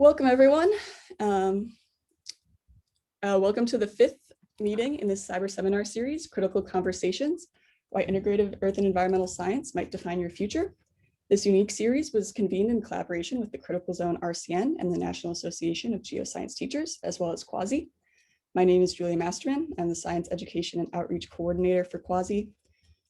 Welcome, everyone. Welcome to the 5th meeting in this cyber seminar series, Critical Conversations, Why Integrative Earth and Environmental Science Might Define Your Future. This unique series was convened in collaboration with the Critical Zone RCN and the National Association of Geoscience Teachers, as well as Quasi. My name is Julia Masterman. I'm the Science Education and Outreach Coordinator for Quasi.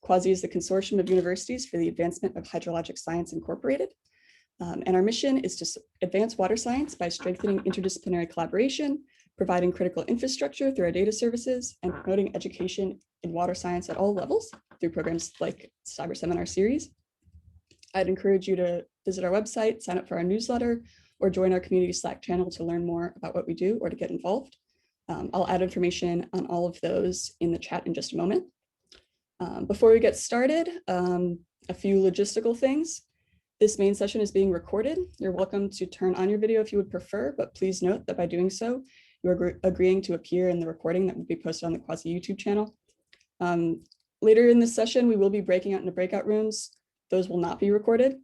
Quasi is the consortium of universities for the advancement of hydrologic science incorporated. And our mission is to advance water science by strengthening interdisciplinary collaboration, providing critical infrastructure through our data services, and promoting education in water science at all levels through programs like Cyber Seminar Series. I'd encourage you to visit our website, sign up for our newsletter, or join our community Slack channel to learn more about what we do or to get involved. I'll add information on all of those in the chat in just a moment. Before we get started, a few logistical things. This main session is being recorded. You're welcome to turn on your video if you would prefer, but please note that by doing so, you're agreeing to appear in the recording that will be posted on the Quasi YouTube channel. Later in this session, we will be breaking out into breakout rooms. Those will not be recorded.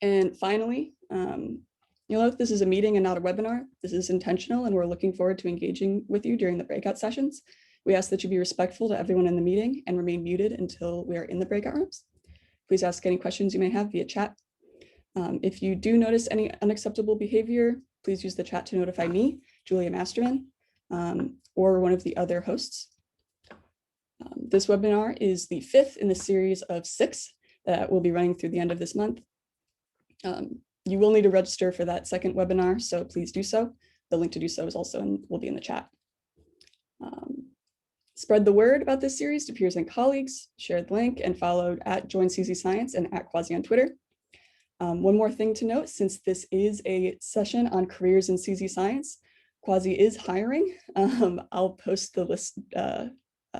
And finally, this is a meeting and not a webinar. This is intentional, and we're looking forward to engaging with you during the breakout sessions. We ask that you be respectful to everyone in the meeting and remain muted until we are in the breakout rooms. Please ask any questions you may have via chat. If you do notice any unacceptable behavior, please use the chat to notify me, Julia Masterman, or one of the other hosts. This webinar is the 5th in the series of 6 that will be running through the end of this month. You will need to register for that second webinar, so please do so. The link to do so is also will be in the chat. Spread the word about this series to peers and colleagues, share the link, and follow at @JoinCZ and @Quasi on Twitter. One more thing to note, since this is a session on careers in CZ Science, Quasi is hiring. I'll post the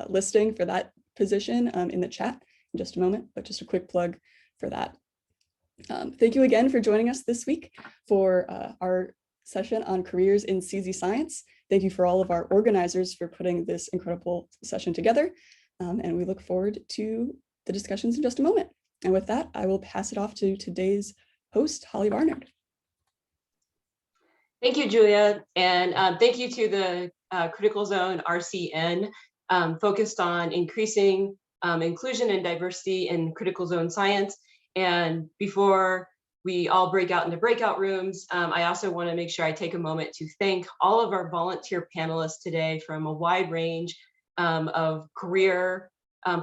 listing for that position in the chat in just a moment, but just a quick plug for that. Thank you again for joining us this week for our session on careers in CZ Science. Thank you for all of our organizers for putting this incredible session together. And we look forward to the discussions in just a moment. And with that, I will pass it off to today's host, Holly Barnard. Thank you, Julia. And thank you to the Critical Zone RCN, focused on increasing inclusion and diversity in critical zone science. And before we all break out into breakout rooms, I also want to make sure I take a moment to thank all of our volunteer panelists today from a wide range of career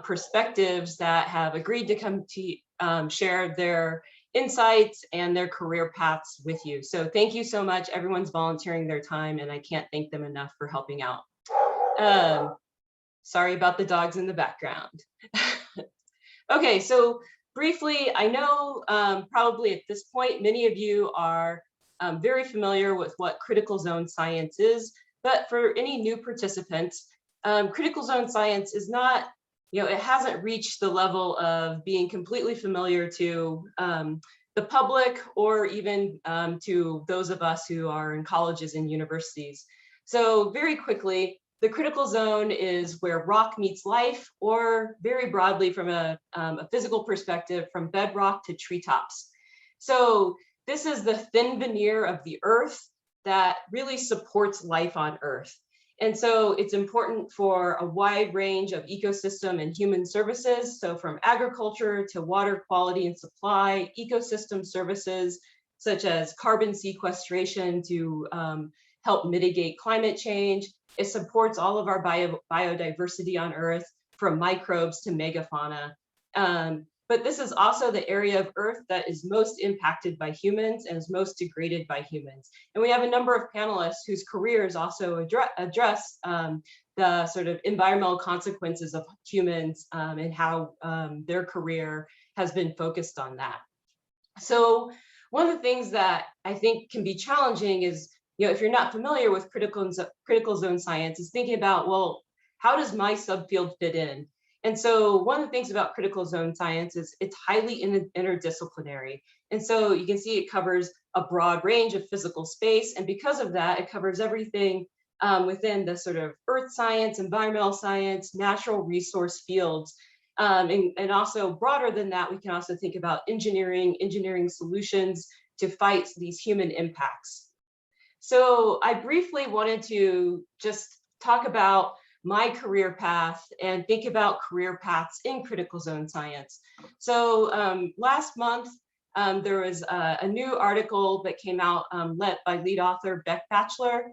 perspectives that have agreed to come to share their insights and their career paths with you. So thank you so much. Everyone's volunteering their time, and I can't thank them enough for helping out. Sorry about the dogs in the background. Okay, so briefly, I know probably at this point, many of you are very familiar with what critical zone science is, but for any new participants, critical zone science is not, it hasn't reached the level of being completely familiar to the public or even to those of us who are in colleges and universities. So very quickly, the critical zone is where rock meets life, or very broadly from a physical perspective, from bedrock to treetops. So this is the thin veneer of the Earth that really supports life on Earth. And so it's important for a wide range of ecosystem and human services. So from agriculture to water quality and supply, ecosystem services, such as carbon sequestration to help mitigate climate change. It supports all of our biodiversity on Earth, from microbes to megafauna. But this is also the area of Earth that is most impacted by humans and is most degraded by humans. And we have a number of panelists whose careers also address the sort of environmental consequences of humans and how their career has been focused on that. So one of the things that I think can be challenging is, if you're not familiar with critical zone science, is thinking about, well, how does my subfield fit in? And so one of the things about critical zone science is it's highly interdisciplinary. And so you can see it covers a broad range of physical space. And because of that, it covers everything within the sort of earth science, environmental science, natural resource fields. And also broader than that, we can also think about engineering solutions to fight these human impacts. So I briefly wanted to just talk about my career path and think about career paths in critical zone science. So last month, there was a new article that came out led by lead author Beck Batchelor,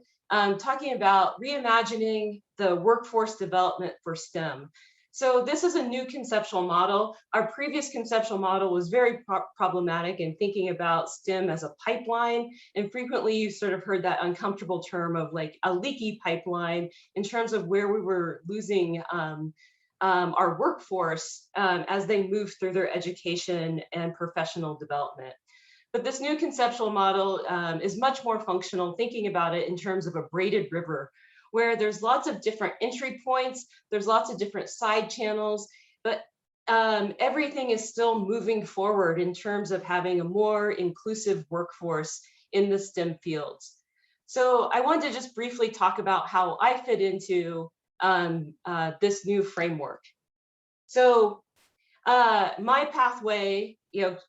talking about reimagining the workforce development for STEM. So this is a new conceptual model. Our previous conceptual model was very problematic in thinking about STEM as a pipeline. And frequently you sort of heard that uncomfortable term of like a leaky pipeline in terms of where we were losing our workforce as they move through their education and professional development. But this new conceptual model is much more functional, thinking about it in terms of a braided river, where there's lots of different entry points, there's lots of different side channels, but everything is still moving forward in terms of having a more inclusive workforce in the STEM fields. So I wanted to just briefly talk about how I fit into this new framework. So my pathway,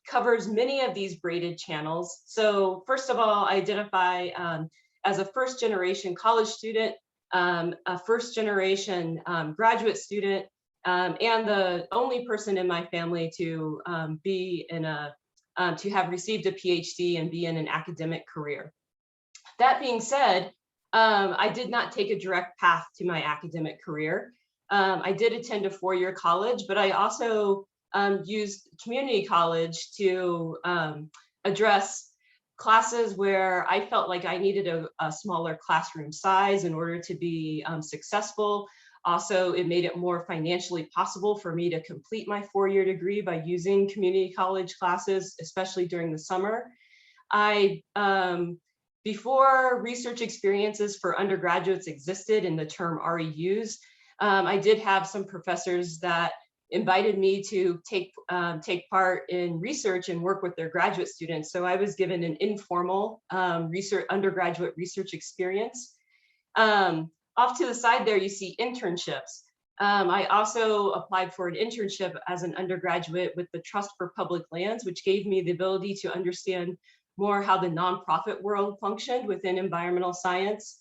covers many of these braided channels. So first of all, I identify as a first generation college student, a first generation graduate student, and the only person in my family to be in to have received a PhD and be in an academic career. That being said, I did not take a direct path to my academic career. I did attend a four-year college, but I also used community college to address classes where I felt like I needed a smaller classroom size in order to be successful. Also, it made it more financially possible for me to complete my four-year degree by using community college classes, especially during the summer. Before research experiences for undergraduates existed and the term REUs, I did have some professors that invited me to take part in research and work with their graduate students. So I was given an informal undergraduate research experience. Off to the side there, you see internships. I also applied for an internship as an undergraduate with the Trust for Public Lands, which gave me the ability to understand more how the nonprofit world functioned within environmental science.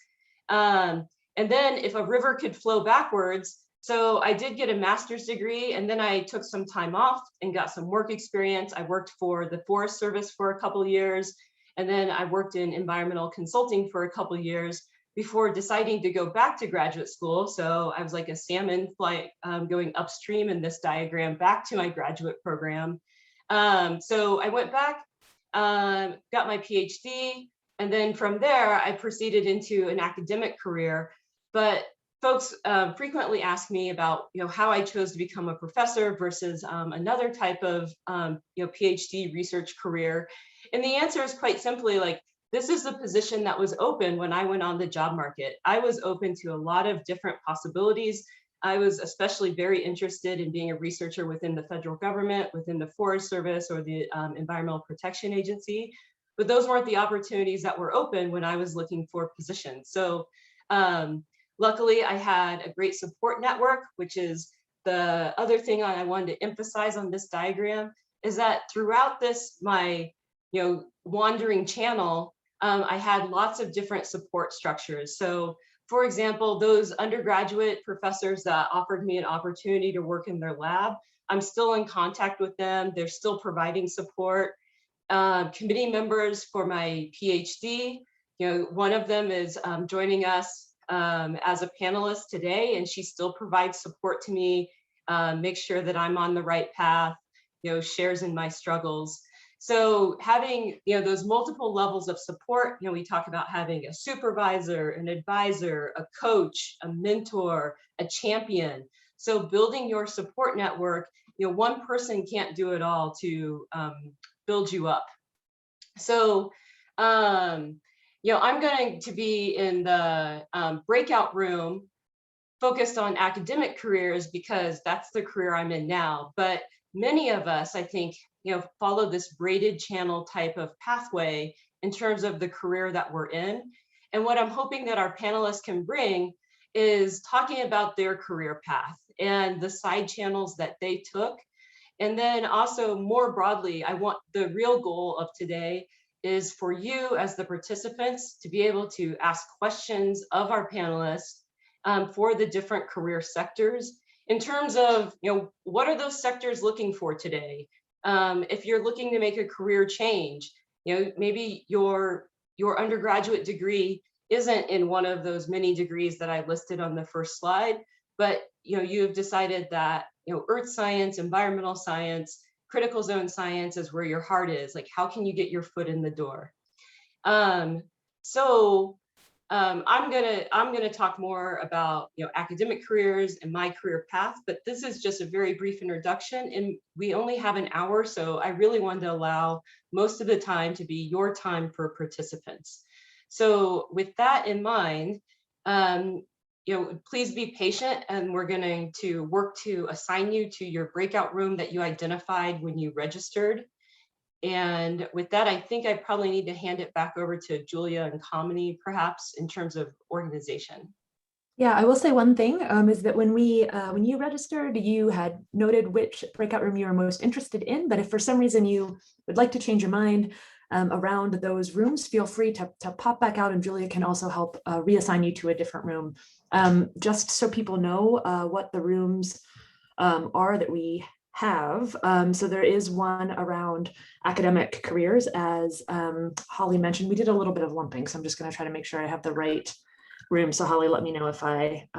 And then if a river could flow backwards, so I did get a master's degree, and then I took some time off and got some work experience. I worked for the Forest Service for a couple of years, and then I worked in environmental consulting for a couple of years before deciding to go back to graduate school. So I was like a salmon flight going upstream in this diagram back to my graduate program. So I went back, got my PhD, and then from there, I proceeded into an academic career. But folks frequently ask me about, how I chose to become a professor versus another type of, PhD research career. And the answer is quite simply like, this is the position that was open when I went on the job market. I was open to a lot of different possibilities. I was especially very interested in being a researcher within the federal government, within the Forest Service or the Environmental Protection Agency. But those weren't the opportunities that were open when I was looking for positions. So luckily, I had a great support network, which is the other thing I wanted to emphasize on this diagram, is that throughout this, my wandering channel, I had lots of different support structures. So for example, those undergraduate professors that offered me an opportunity to work in their lab, I'm still in contact with them. They're still providing support. Committee members for my PhD, one of them is joining us as a panelist today, and she still provides support to me, makes sure that I'm on the right path, shares in my struggles. So having those multiple levels of support, we talk about having a supervisor, an advisor, a coach, a mentor, a champion. So building your support network, one person can't do it all to build you up. So I'm going to be in the breakout room focused on academic careers because that's the career I'm in now. But many of us, I think, follow this braided channel type of pathway in terms of the career that we're in. And what I'm hoping that our panelists can bring is talking about their career path and the side channels that they took. And then also more broadly, I want the real goal of today is for you as the participants to be able to ask questions of our panelists for the different career sectors in terms of, what are those sectors looking for today? If you're looking to make a career change, maybe your undergraduate degree isn't in one of those many degrees that I listed on the first slide, but you've decided that earth science, environmental science, critical zone science is where your heart is. Like, how can you get your foot in the door? I'm gonna talk more about academic careers and my career path, but this is just a very brief introduction, and we only have an hour, so I really wanted to allow most of the time to be your time for participants. So with that in mind, please be patient, and we're going to work to assign you to your breakout room that you identified when you registered. And with that, I think I probably need to hand it back over to Julia and Kamini, perhaps, in terms of organization. Yeah, I will say one thing is that when you registered, you had noted which breakout room you were most interested in, but if for some reason you would like to change your mind around those rooms, feel free to pop back out, and Julia can also help reassign you to a different room. Just so people know what the rooms are that we have. So there is one around academic careers, as Holly mentioned. We did a little bit of lumping, so I'm just going to try to make sure I have the right room. So Holly, let me know if I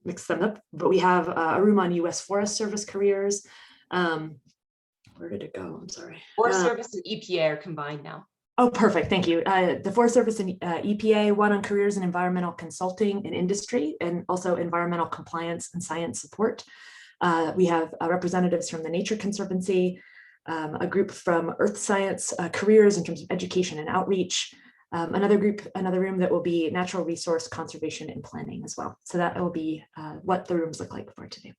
mix them up. But we have a room on U.S. Forest Service careers. Where did it go? I'm sorry. Forest Service and EPA are combined now. Oh, perfect. Thank you. The Forest Service and EPA, one on careers in environmental consulting and industry, and also environmental compliance and science support. We have representatives from the Nature Conservancy, a group from Earth Science careers in terms of education and outreach, another room that will be natural resource conservation and planning as well. So that will be what the rooms look like for today.